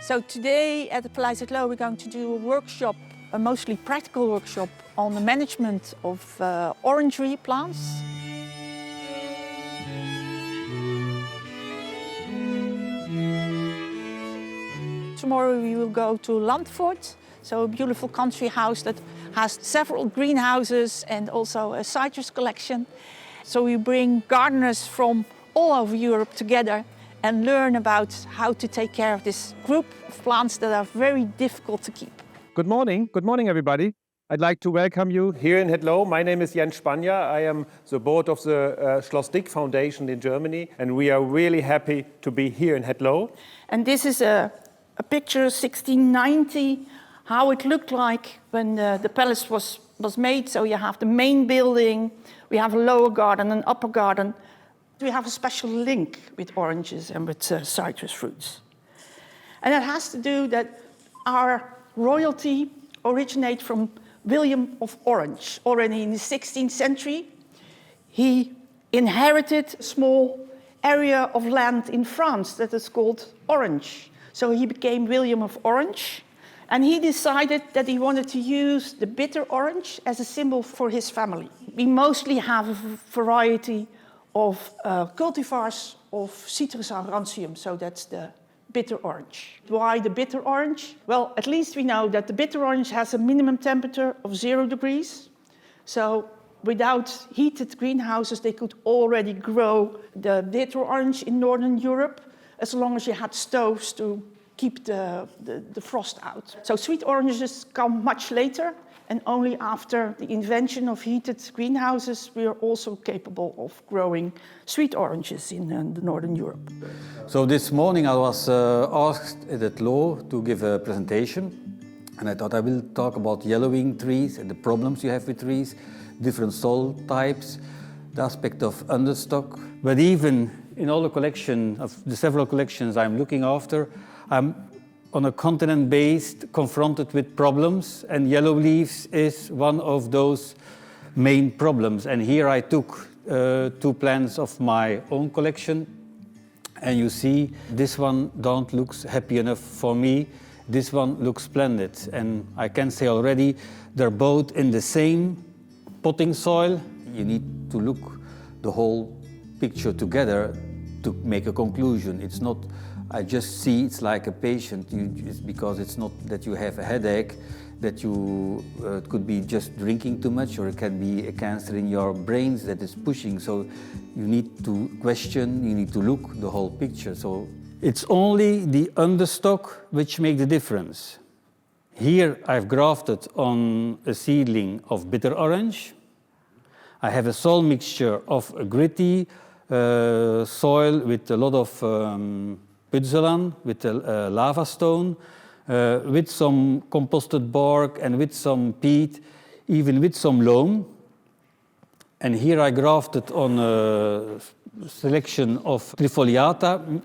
So today at the Paleis at Loo we're going to do a workshop, a mostly practical workshop on the management of orangery plants. Tomorrow we will go to Houselford, so a beautiful country house that has several greenhouses and also a citrus collection. So we bring gardeners from all over Europe together and learn about how to take care of this group of plants that are very difficult to keep. Good morning everybody. I'd like to welcome you here in Het Loo. My name is Jens Spanja. I am the board of the Schloss Dick Foundation in Germany, and we are really happy to be here in Het Loo. And this is a picture 1690, how it looked like when the palace was made. So you have the main building, we have a lower garden, an upper garden. We have a special link with oranges and with citrus fruits. And it has to do that our royalty originates from William of Orange. Already in the 16th century, he inherited a small area of land in France that is called Orange. So he became William of Orange, and he decided that he wanted to use the bitter orange as a symbol for his family. We mostly have a variety of cultivars of Citrus aurantium, so that's the bitter orange. Why the bitter orange? Well, at least we know that the bitter orange has a minimum temperature of 0 degrees. So without heated greenhouses, they could already grow the bitter orange in Northern Europe, as long as you had stoves to keep the frost out. So sweet oranges come much later, and only after the invention of heated greenhouses we are also capable of growing sweet oranges in Northern Europe. So this morning I was asked at Het Loo to give a presentation, and I thought I will talk about yellowing trees and the problems you have with trees, different soil types, the aspect of understock. But even in all the collection of the several collections I'm looking after, I'm on a continent based confronted with problems, and yellow leaves is one of those main problems. And here I took 2 plants of my own collection, and you see this one don't look happy enough for me. This one looks splendid, and I can say already they're both in the same potting soil. You need to look the whole picture together to make a conclusion. It's not I just see it's like a patient, it's because it's not that you have a headache, that you it could be just drinking too much, or it can be a cancer in your brains that is pushing. So you need to question, you need to look the whole picture. So it's only the understock which makes the difference. Here I've grafted on a seedling of bitter orange. I have a soil mixture of a gritty soil with a lot of putzolan, with a lava stone, with some composted bark and with some peat, even with some loam. And here I grafted on a selection of trifoliata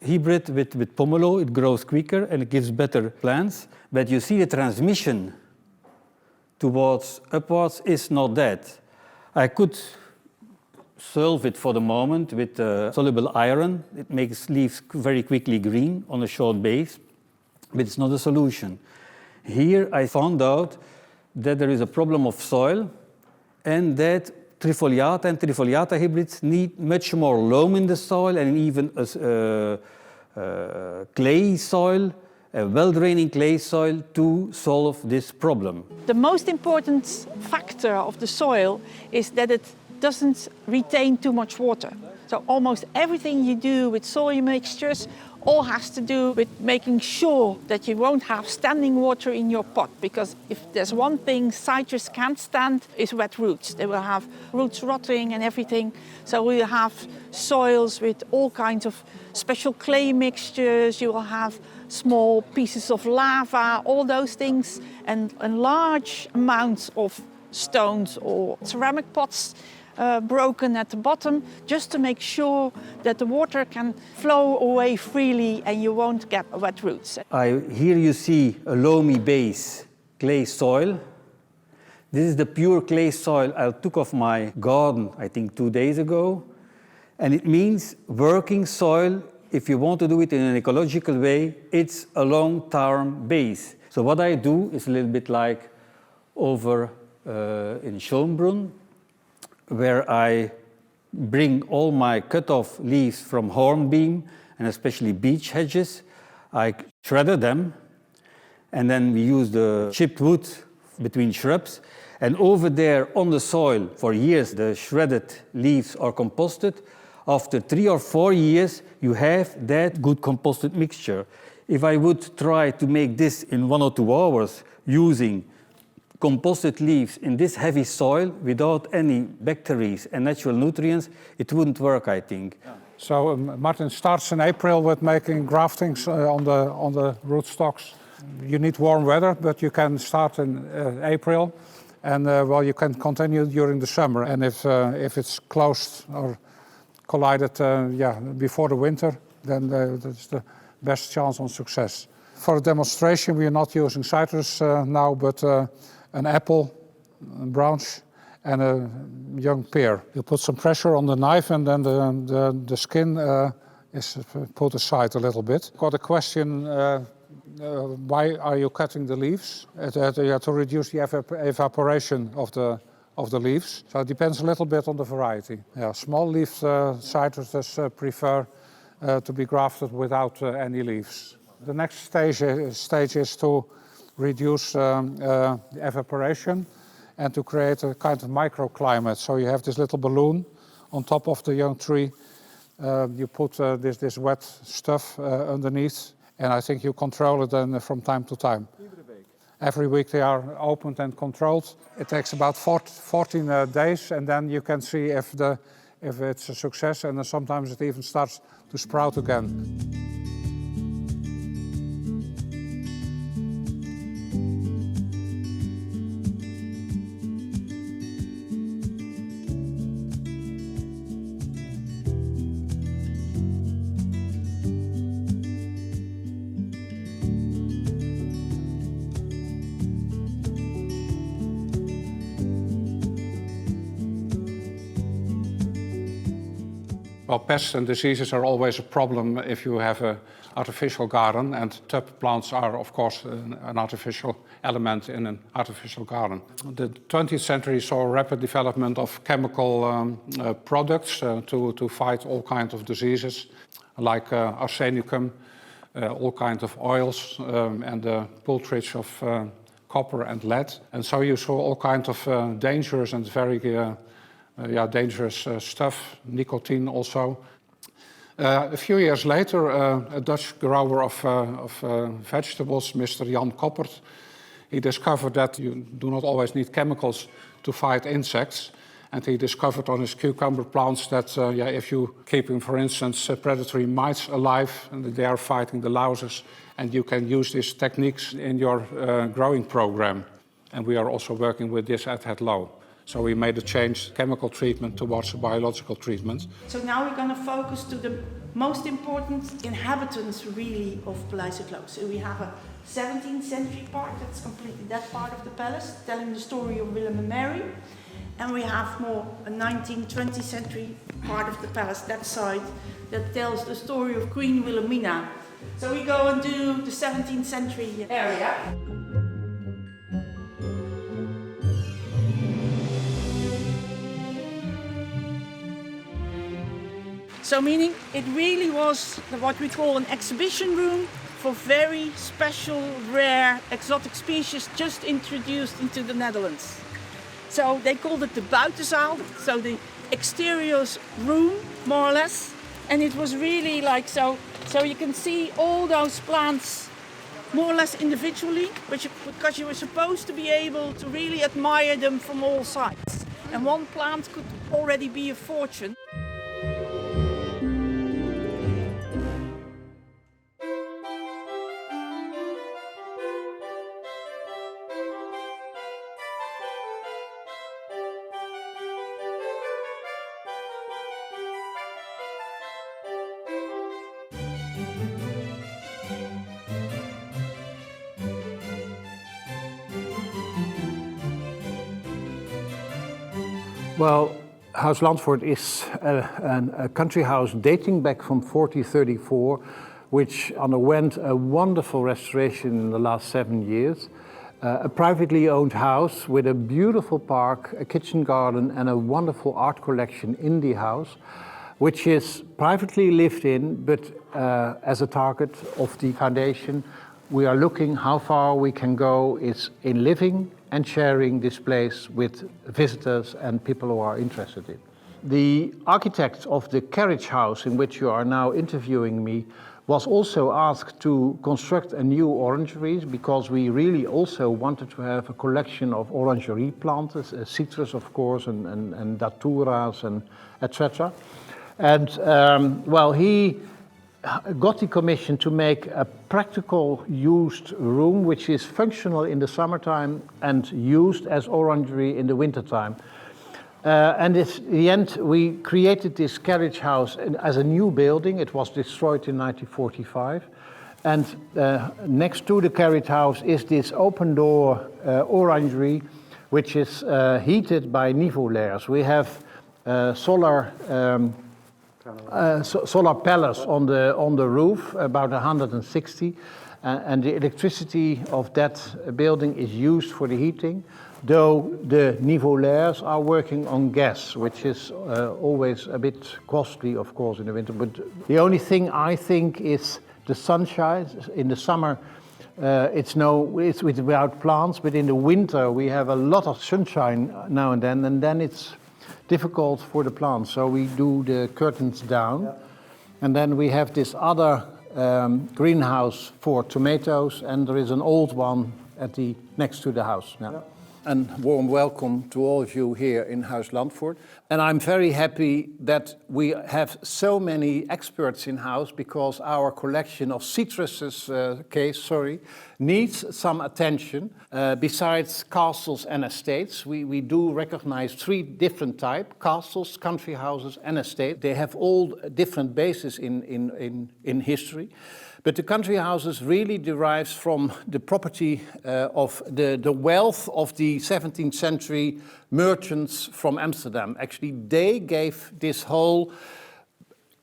hybrid with pomelo. It grows quicker and it gives better plants. But you see the transmission towards upwards is not that. I could solve it for the moment with soluble iron. It makes leaves very quickly green on a short base, but it's not a solution. Here I found out that there is a problem of soil, and that trifoliata and trifoliata hybrids need much more loam in the soil, and even a clay soil, a well-draining clay soil, to solve this problem. The most important factor of the soil is that it doesn't retain too much water. So almost everything you do with soil mixtures all has to do with making sure that you won't have standing water in your pot, because if there's one thing citrus can't stand is wet roots. They will have roots rotting and everything. So we will have soils with all kinds of special clay mixtures. You will have small pieces of lava, all those things, and large amounts of stones or ceramic pots broken at the bottom, just to make sure that the water can flow away freely and you won't get wet roots. Here you see a loamy base clay soil. This is the pure clay soil I took off my garden, I think 2 days ago. And it means working soil if you want to do it in an ecological way, it's a long-term base. So what I do is a little bit like over in Schönbrunn, where I bring all my cut-off leaves from hornbeam and especially beech hedges. I shredded them, and then we use the chipped wood between shrubs. And over there on the soil, for years, the shredded leaves are composted. After 3 or 4 years, you have that good composted mixture. If I would try to make this in 1 or 2 hours using composted leaves in this heavy soil without any bacteria and natural nutrients, it wouldn't work, I think. So Martin starts in April with making graftings on the rootstocks. You need warm weather, but you can start in April, and well, you can continue during the summer. And if it's closed or collided, before the winter, then that's the best chance on success. For a demonstration, we are not using citrus now, but an apple, a branch, and a young pear. You put some pressure on the knife, and then the skin is put aside a little bit. Got a question, why are you cutting the leaves? To reduce the evaporation of the leaves. So it depends a little bit on the variety. Yeah, small-leaved citruses prefer to be grafted without any leaves. The next stage is to reduce evaporation and to create a kind of microclimate. So you have this little balloon on top of the young tree. You put this wet stuff underneath, and I think you control it then from time to time. Every week they are opened and controlled. It takes about 14 days, and then you can see if it's a success, and then sometimes it even starts to sprout again. Well, pests and diseases are always a problem if you have an artificial garden, and tub plants are, of course, an artificial element in an artificial garden. The 20th century saw a rapid development of chemical products to fight all kinds of diseases, like arsenicum, all kinds of oils, and the poultry of copper and lead. And so you saw all kinds of dangerous and very dangerous stuff, nicotine also. A few years later, a Dutch grower of vegetables, Mr. Jan Koppert, he discovered that you do not always need chemicals to fight insects. And he discovered on his cucumber plants that if you keep, for instance, predatory mites alive, and they are fighting the louses, and you can use these techniques in your growing program. And we are also working with this at Hetlo. So we made a change, chemical treatment towards biological treatment. So now we're going to focus to the most important inhabitants, really, of Paleis het Loo. So we have a 17th century part, that's completely that part of the palace, telling the story of Willem and Mary. And we have more a 19th, 20th century part of the palace, that side, that tells the story of Queen Wilhelmina. So we go and do the 17th century area. So meaning it really was what we call an exhibition room for very special, rare, exotic species just introduced into the Netherlands. So they called it the buitenzaal, so the exterior room, more or less. And it was really like so you can see all those plants more or less individually, because you were supposed to be able to really admire them from all sides. And one plant could already be a fortune. Well, Houselford is a country house dating back from 1434, which underwent a wonderful restoration in the last 7 years. A privately owned house with a beautiful park, a kitchen garden and a wonderful art collection in the house, which is privately lived in, but as a target of the foundation, we are looking how far we can go is in living and sharing this place with visitors and people who are interested in. The architect of the carriage house in which you are now interviewing me was also asked to construct a new orangery because we really also wanted to have a collection of orangery plants, citrus of course, and daturas and etc. And he got the commission to make a practical used room which is functional in the summertime and used as orangery in the wintertime. And in the end, we created this carriage house as a new building. It was destroyed in 1945. And next to the carriage house is this open door orangery, which is heated by nivolaires. We have solar pellets on the roof, about 160, and the electricity of that building is used for the heating, though the nivolaires are working on gas, which is always a bit costly, of course, in the winter. But the only thing I think is the sunshine. In the summer, it's without plants, but in the winter we have a lot of sunshine now and then it's difficult for the plants. So we do the curtains down, and then we have this other greenhouse for tomatoes, and there is an old one next to the house. And warm welcome to all of you here in Houselford. And I'm very happy that we have so many experts in-house because our collection of citruses needs some attention. Besides castles and estates, we do recognize 3 different types: castles, country houses and estates. They have all different bases in history. But the country houses really derives from the property of the wealth of the 17th century merchants from Amsterdam. Actually, they gave this whole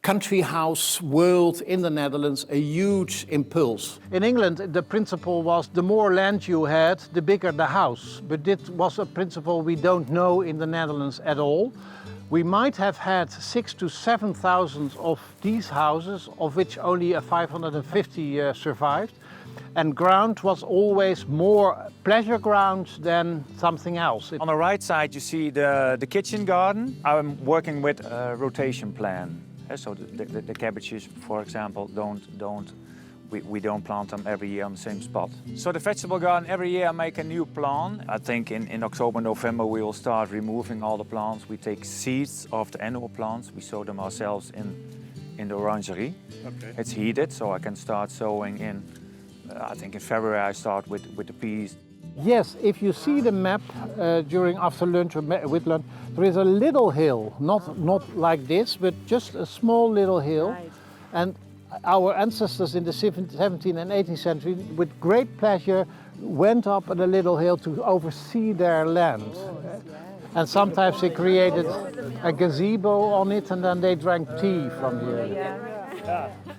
country house world in the Netherlands a huge impulse. In England, the principle was the more land you had, the bigger the house. But this was a principle we don't know in the Netherlands at all. We might have had 6,000 to 7,000 of these houses, of which only 550 survived. And ground was always more pleasure ground than something else. On the right side you see the kitchen garden. I'm working with a rotation plan. So the cabbages, for example, we don't plant them every year on the same spot. So the vegetable garden, every year I make a new plant. I think in October, November we will start removing all the plants. We take seeds of the annual plants. We sow them ourselves in the orangery. Okay. It's heated, so I can start sowing in, I think in February I start with the peas. Yes, if you see the map after lunch or with lunch, there is a little hill, not like this, but just a small little hill. Right. And our ancestors in the 17th and 18th century, with great pleasure, went up on a little hill to oversee their land. And sometimes they created a gazebo on it, and then they drank tea from here.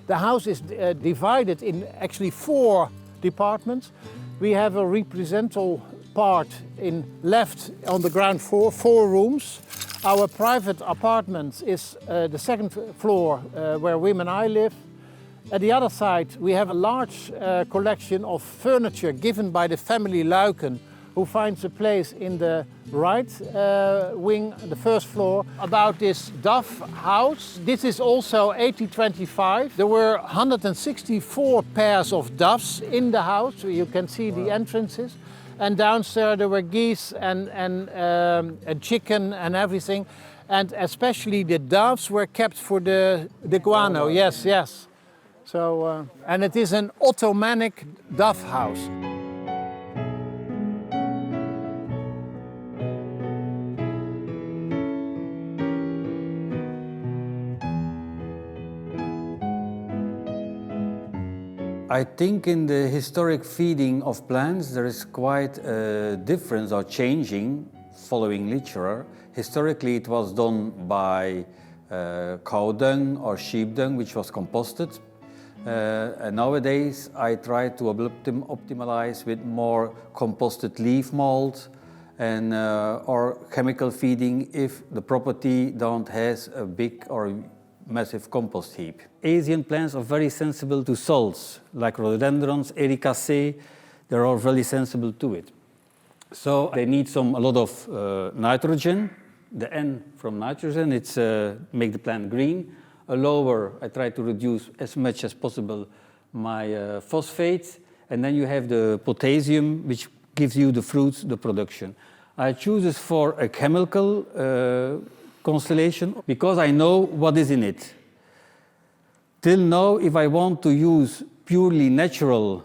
The house is divided in actually 4 departments. We have a representative part in left on the ground floor, 4 rooms. Our private apartment is the 2nd floor where Wim and I live. At the other side, we have a large collection of furniture given by the family Luiken, who finds a place in the right wing, the 1st floor, about this dove house. This is also 1825. There were 164 pairs of doves in the house. You can see the entrances. And downstairs there were geese and chicken and everything. And especially the doves were kept for the guano. Yes. So, and it is an Ottomanic dove house. I think in the historic feeding of plants there is quite a difference or changing following literature. Historically, it was done by cow dung or sheep dung, which was composted. And nowadays, I try to optimize with more composted leaf mold and or chemical feeding if the property don't has a big or massive compost heap. Asian plants are very sensible to salts, like rhododendrons, ericacea. They're all really sensible to it. So they need a lot of nitrogen. The N from nitrogen, it's make the plant green. A lower, I try to reduce as much as possible my phosphates. And then you have the potassium, which gives you the fruits, the production. I choose this for a chemical constellation because I know what is in it. Till now, if I want to use purely natural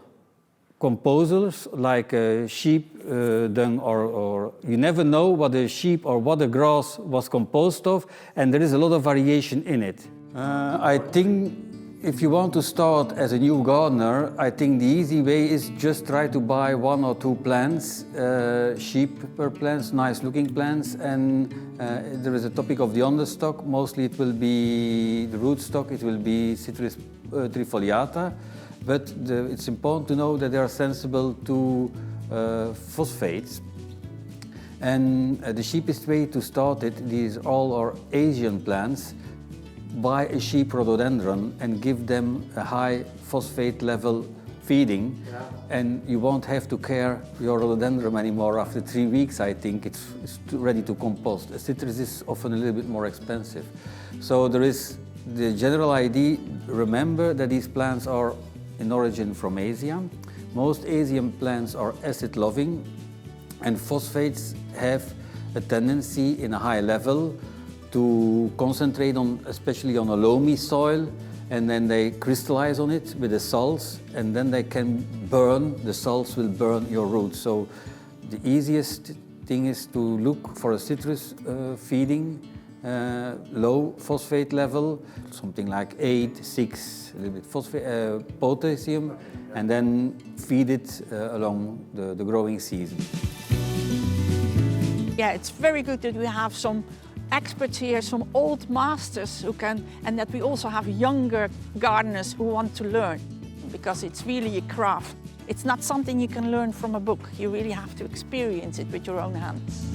composers like sheep dung or you never know what a sheep or what a grass was composed of, and there is a lot of variation in it. I think if you want to start as a new gardener, I think the easy way is just try to buy 1 or 2 plants, sheep plants, nice looking plants, and there is a topic of the understock. Mostly it will be the rootstock, it will be Citrus trifoliata, but it's important to know that they are sensible to phosphates. And the cheapest way to start it, these all are Asian plants. Buy a sheep rhododendron and give them a high phosphate level feeding, and you won't have to care your rhododendron anymore after 3 weeks. I think it's ready to compost. A citrus is often a little bit more expensive. So there is the general idea. Remember that these plants are in origin from Asia. Most Asian plants are acid loving, and phosphates have a tendency in a high level to concentrate on, especially on a loamy soil, and then they crystallize on it with the salts, and then they can burn, the salts will burn your roots. So the easiest thing is to look for a citrus feeding, low phosphate level, something like 8, 6, a little bit phosphate, potassium, and then feed it along the growing season. Yeah, it's very good that we have some experts here, some old masters who can, and that we also have younger gardeners who want to learn, because it's really a craft. It's not something you can learn from a book. You really have to experience it with your own hands.